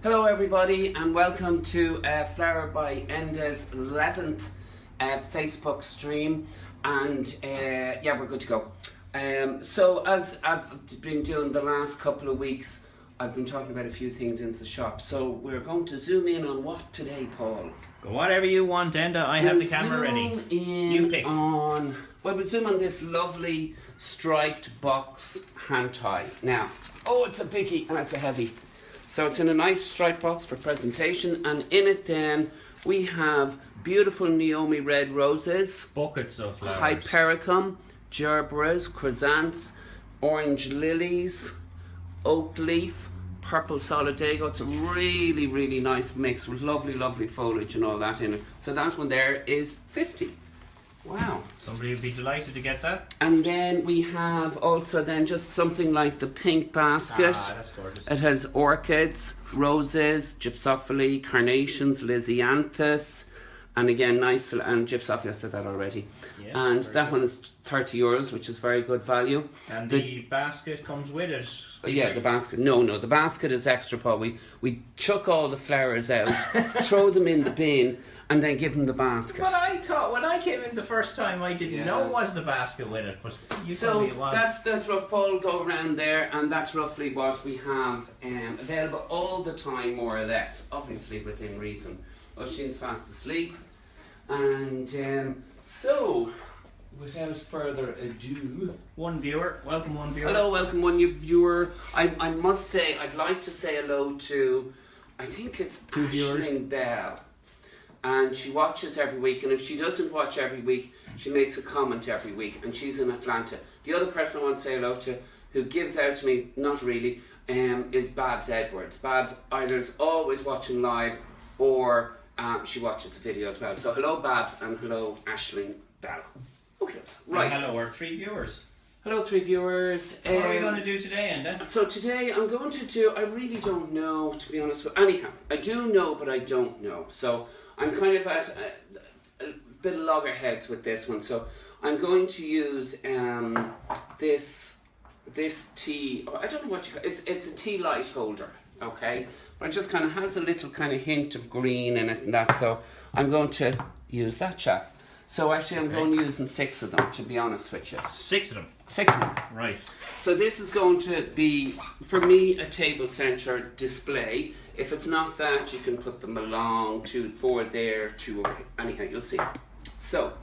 Hello everybody and welcome to Flower by Enda's 11th Facebook stream, and yeah, we're good to go. So as I've been doing the last couple of weeks, I've been talking about a few things in the shop. So we're going to zoom in on what today, Paul? Whatever you want, Enda. I have the camera ready. You pick. We'll zoom on this lovely striped box hand tie. Now, oh, it's a biggie and it's a heavy. So it's in a nice striped box for presentation, and in it then we have beautiful Naomi red roses, Buckets of flowers, hypericum, gerberas, chrysanthemums, orange lilies, oak leaf, purple solidago. It's a really, really nice mix with lovely foliage and all that in it. So that one there is 50. Wow. Somebody would be delighted to get that. And then we have also then just something like the pink basket. Ah, that's gorgeous. It has orchids, roses, gypsophily, carnations, lisianthus, and again nice, and gypsophily, I said that already. Yeah, and that one is €30, which is very good value. And the basket comes with it. Yeah, the basket. No, the basket is extra, Paul. We chuck all the flowers out, throw them in the bin, and then give them the basket. But I thought when I came in the first time, I didn't know was the basket with it, but you told me it was. That's rough, Paul. Go around there, and that's roughly what we have available all the time, more or less. Obviously within reason. Oisin's fast asleep, and so without further ado, one viewer. Welcome, one viewer. Hello, welcome, one viewer. I must say, I'd like to say hello to, I think it's two viewers. Bell. And she watches every week, and if she doesn't watch every week, she makes a comment every week, and she's in Atlanta. The other person I want to say hello to, who gives out to me, not really, is Babs Edwards. Babs either is always watching live, or she watches the video as well. So hello Babs, and hello Aisling Bell. Okay, right. And hello, our 3 viewers. Hello 3 viewers. What are we going to do today, Enda? So today I'm going to do, I really don't know, to be honest with you. Anyhow, I do know, but I don't know. So I'm kind of at a bit of loggerheads with this one. So I'm going to use this tea, I don't know what you call it. It's a tea light holder, okay? But it just kind of has a little kind of hint of green in it and that. So I'm going to use that chap. So actually I'm going using 6 of them, to be honest with you. 6 of them? 6 of them. Right. So this is going to be, for me, a table centre display. If it's not that, you can put them along to 4 there, 2 over here. Anyhow, you'll see. So,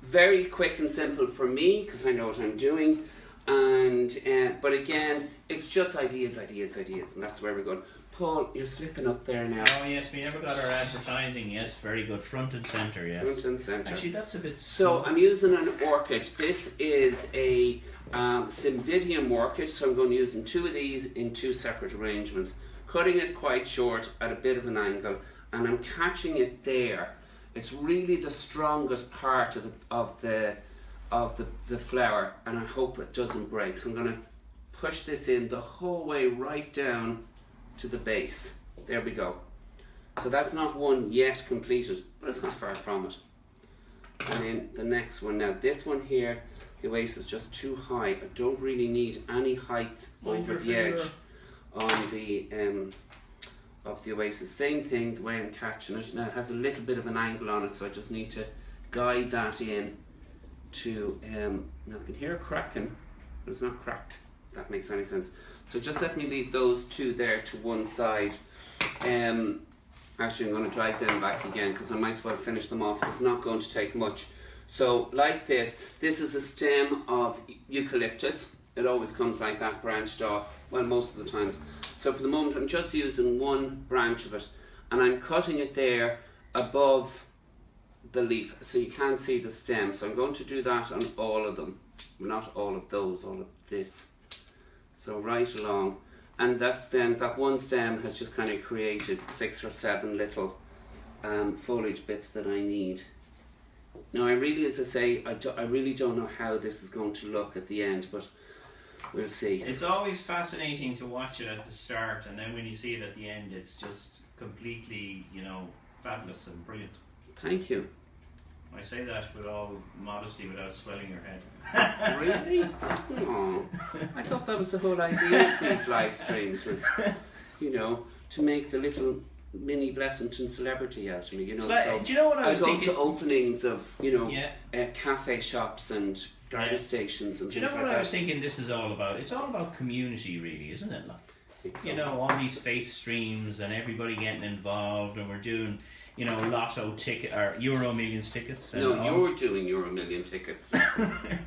very quick and simple for me, because I know what I'm doing. And but again, it's just ideas, and that's where we're going. Paul, you're slipping up there now. Oh yes, we never got our advertising. Yes, very good. Front and centre, yes. Front and centre. Actually, that's a bit... So I'm using an orchid. This is a Cymbidium orchid, so I'm going to use 2 of these in 2 separate arrangements. Cutting it quite short at a bit of an angle, and I'm catching it there. It's really the strongest part of the flower, and I hope it doesn't break. So I'm going to push this in the whole way right down to the base. There we go. So that's not one yet completed, but it's not far from it. And then the next one, now this one here, the oasis is just too high. I don't really need any height over the edge on the of the oasis. Same thing, the way I'm catching it. Now it has a little bit of an angle on it, so I just need to guide that in to now I can hear it cracking, but it's not cracked, if that makes any sense. So just let me leave those 2 there to one side. Actually I'm going to drag them back again, because I might as well finish them off. It's not going to take much. So like this is a stem of eucalyptus. It always comes like that, branched off, well, most of the times. So for the moment I'm just using 1 branch of it, and I'm cutting it there above the leaf, so you can't see the stem. So I'm going to do that on all of them, not all of those, all of this. So right along, and that's then, that one stem has just kind of created 6 or 7 little foliage bits that I need. Now I really, as I say, I really don't know how this is going to look at the end, but we'll see. It's always fascinating to watch it at the start, and then when you see it at the end, it's just completely, fabulous and brilliant. Thank you. I say that with all modesty without swelling your head. Really? Oh, I thought that was the whole idea of these live streams was, to make the little mini Blessington celebrity out of me, you know. So, do you know what I was go thinking? to openings of, you know, Yeah. cafe shops and garden stations and Do you know things what like I was that. thinking this is all about? It's all about community, really, isn't it? Like, It's you know, all these face streams and everybody getting involved, and we're doing, you know, Lotto ticket or Euro Millions tickets. And No, you're doing Euro Million tickets.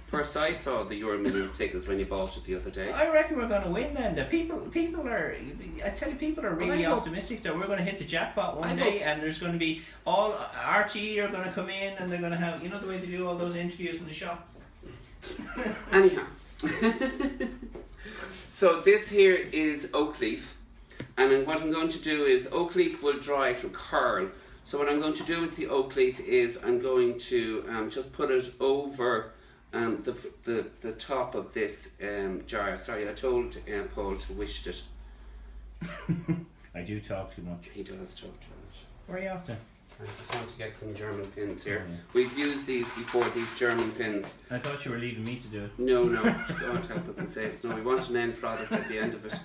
First, I saw the Euro Millions tickets when you bought it the other day. I reckon we're going to win, Enda. People are. I tell you, people are really optimistic that we're going to hit the jackpot one day, and there's going to be all RTE are going to come in, and they're going to have, you know, the way they do all those interviews in the shop. Anyhow, so this here is oak leaf, and then what I'm going to do is oak leaf will dry, it will curl. So what I'm going to do with the oak leaf is I'm going to just put it over the top of this jar. Sorry, I told Paul to wish it. I do talk too much. He does talk too much. Where are you off to? I just want to get some German pins here. Oh, yeah. We've used these before, these German pins. I thought you were leaving me to do it. No, God help us and save us. No, we want an end product at the end of it.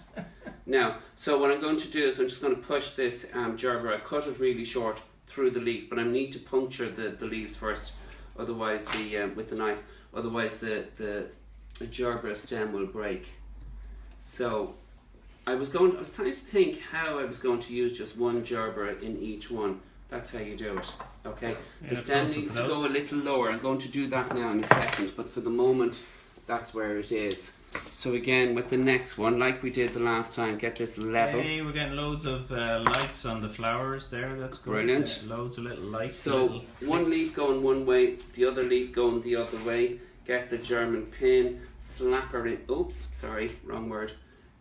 Now, so what I'm going to do is I'm just going to push this gerber. I cut it really short through the leaf, but I need to puncture the leaves first, otherwise with the knife, otherwise the gerber stem will break. So I was trying to think how I was going to use just one gerber in each one. That's how you do it, okay? Yeah, the stem needs to go a little lower. I'm going to do that now in a second, but for the moment, that's where it is. So again, with the next one, like we did the last time, get this level. Hey, we're getting loads of lights on the flowers there. That's good. Brilliant. Loads of little lights. So little one clicks. leaf going one way, the other leaf going the other way. Get the German pin, slap her in. Oops, sorry, wrong word.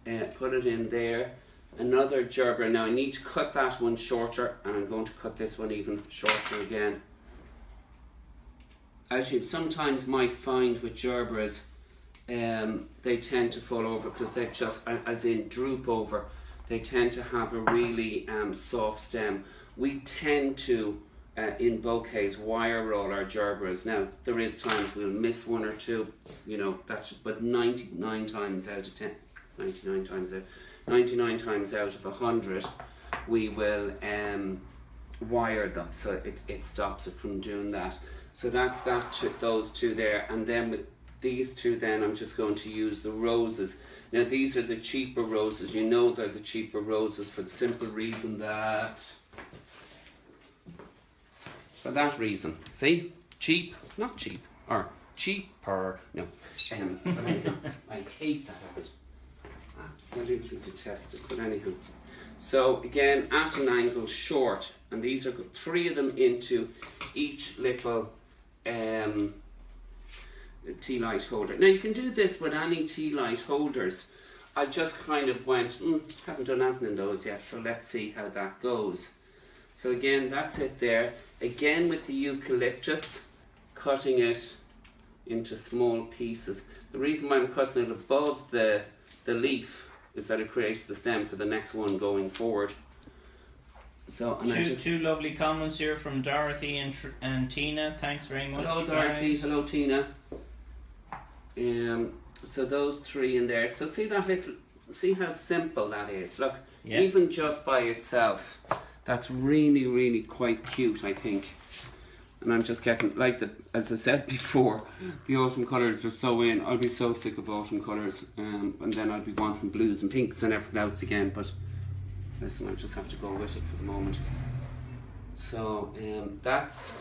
Put it in there. Another gerber. Now I need to cut that one shorter, and I'm going to cut this one even shorter again. As you sometimes might find with gerbers, they tend to fall over because they've just, as in droop over. They tend to have a really soft stem. We tend to, in bouquets, wire roll our gerbers. Now there is times we'll miss one or two, you know. But 99 times out of 10, 99 times out of 100, we will wire them, so it stops it from doing that. So that's those two there, and then with these two, then I'm just going to use the roses. Now these are the cheaper roses. You know they're the cheaper roses for the simple reason that, see, cheap, not cheap, or cheaper. No, I hate that habit. Absolutely detest it, but anyhow. So again, at an angle, short, and these are three of them into each little tea light holder. Now you can do this with any tea light holders. I just kind of went, haven't done anything in those yet, so let's see how that goes. So again, that's it there. Again with the eucalyptus, cutting it into small pieces. The reason why I'm cutting it above the leaf is that it creates the stem for the next one going forward. So two lovely comments here from Dorothy and Tina. Thanks very much. Hello Dorothy, guys. hello Tina. So those three in there. So see how simple that is. Look, Yeah. even just by itself, that's really, really quite cute, I think. And I'm just getting, as I said before, the autumn colours are so in. I'll be so sick of autumn colours, and then I'll be wanting blues and pinks and everything else again. But listen, I'll just have to go with it for the moment. So that's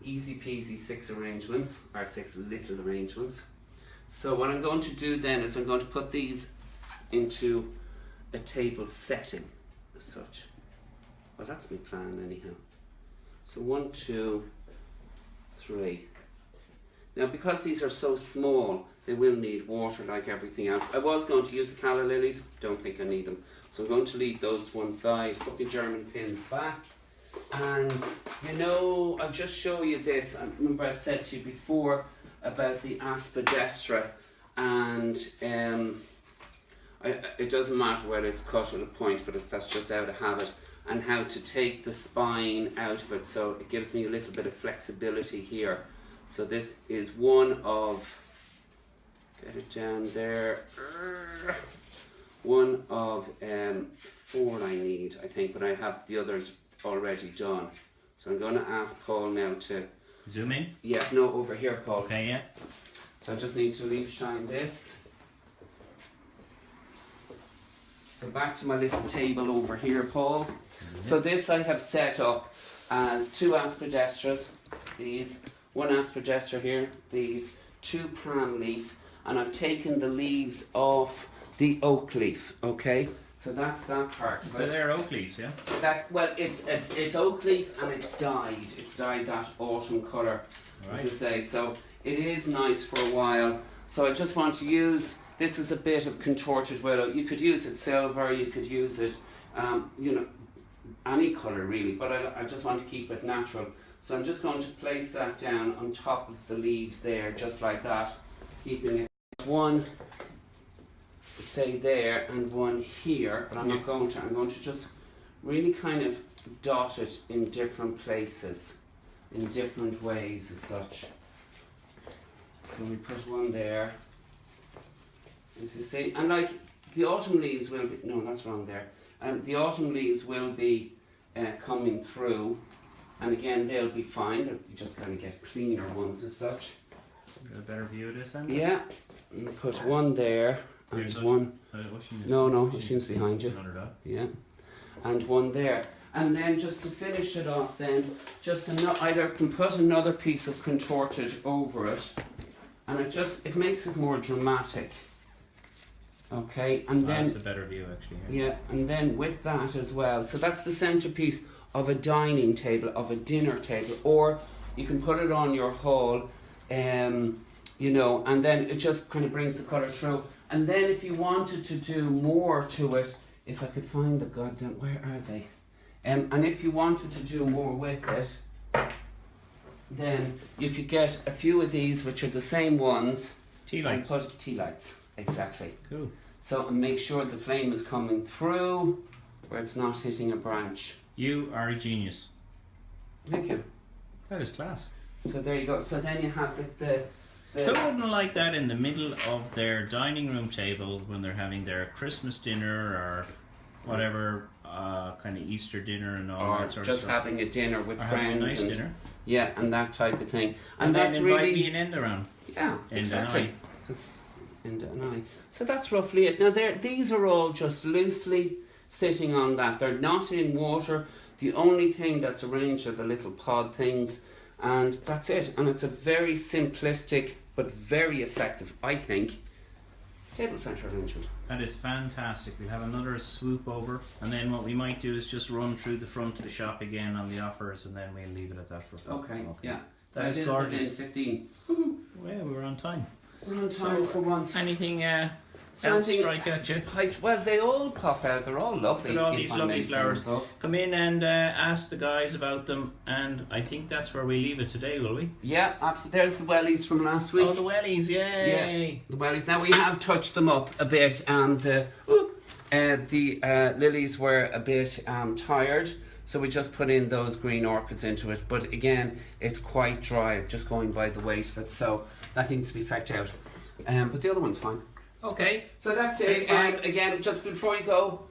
easy peasy 6 arrangements, or 6 little arrangements. So what I'm going to do then is I'm going to put these into a table setting as such. Well, that's my plan anyhow. So 1, 2, 3. Now because these are so small, they will need water like everything else. I was going to use the calla lilies, don't think I need them. So I'm going to leave those to one side, put my German pins back. And you know, I'll just show you this. I remember I've said to you before about the aspidestra, and it doesn't matter whether it's cut at a point, but that's just out of habit, and how to take the spine out of it, so it gives me a little bit of flexibility here. So this is one of, get it down there, one of 4 I need, I think, but I have the others already done. So I'm going to ask Paul now to... Zoom in? Yeah, no, over here, Paul. Okay, yeah. So I just need to leave shine this. So back to my little table over here, Paul. So this I have set up as 2 aspidestras, these, 1 aspidestra here, these, 2 palm leaf, and I've taken the leaves off the oak leaf, okay? So that's that part. So they're oak leaves, yeah? That's, well, it's oak leaf and it's dyed. It's dyed that autumn colour, Right. as I say. So it is nice for a while. So I just want to use, this is a bit of contorted willow. You could use it silver, you could use it, you know, any colour really, but I just want to keep it natural. So I'm just going to place that down on top of the leaves there, just like that, keeping it 1, say there, and 1 here, but I'm not going to. I'm going to just really kind of dot it in different places, in different ways as such. So we put 1 there, as you see, and like the autumn leaves will be, no, that's wrong there. The autumn leaves will be coming through, and again they'll be fine. They'll just kind of get cleaner ones as such. Got a better view of this then? Yeah, and put 1 there, and Here's 1. No, Oisín's behind you. Yeah. Yeah, and 1 there, and then just to finish it off, then just either can put another piece of contorted over it, and it makes it more dramatic. Okay, and then that's a better view actually. Here. yeah, and then with that as well. So that's the centerpiece of a dining table, of a dinner table, or you can put it on your hall, you know, and then it just kind of brings the colour through. And then if you wanted to do more to it, if I could find the goddamn, where are they? And if you wanted to do more with it, then you could get a few of these, which are the same ones. Tea lights. And put tea lights, exactly. Cool. So, and make sure the flame is coming through where it's not hitting a branch. You are a genius. Thank you. That is class. So there you go. So then you have the Who wouldn't like that in the middle of their dining room table when they're having their Christmas dinner or whatever kind of Easter dinner and all or that sort of just stuff. having a dinner with Or friends having a nice and dinner. yeah, and that type of thing. And that's then invite really me and Enda around. yeah, Enda exactly. and Enda and I. So that's roughly it. Now these are all just loosely sitting on that. They're not in water. The only thing that's arranged are the little pod things, and that's it. And it's a very simplistic but very effective, I think, table centre arrangement. That is fantastic. We'll have another swoop over, and then what we might do is just run through the front of the shop again on the offers, and then we'll leave it at that for fun. Okay, yeah. That So is I did it gorgeous. within 15. Well, we're on time. We're on time for once. Anything else Anything- strike at you? Well, they all pop out. They're all lovely. Look at all if these I lovely may say flowers. so. Come in and ask the guys about them, and I think that's where we leave it today, will we? Yeah, absolutely. There's the wellies from last week. Oh, the wellies, yay! The wellies. Now we have touched them up a bit, and the lilies were a bit tired, so we just put in those green orchids into it. But again, it's quite dry, just going by the weight of it, so that needs to be fecked out. But the other one's fine. Okay. So that's Say it. bye. Again, just before you go,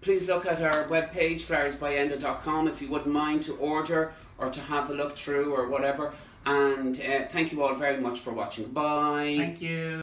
please look at our webpage, flowersbyenda.com, if you wouldn't mind to order or to have a look through or whatever. And thank you all very much for watching. Bye. Thank you.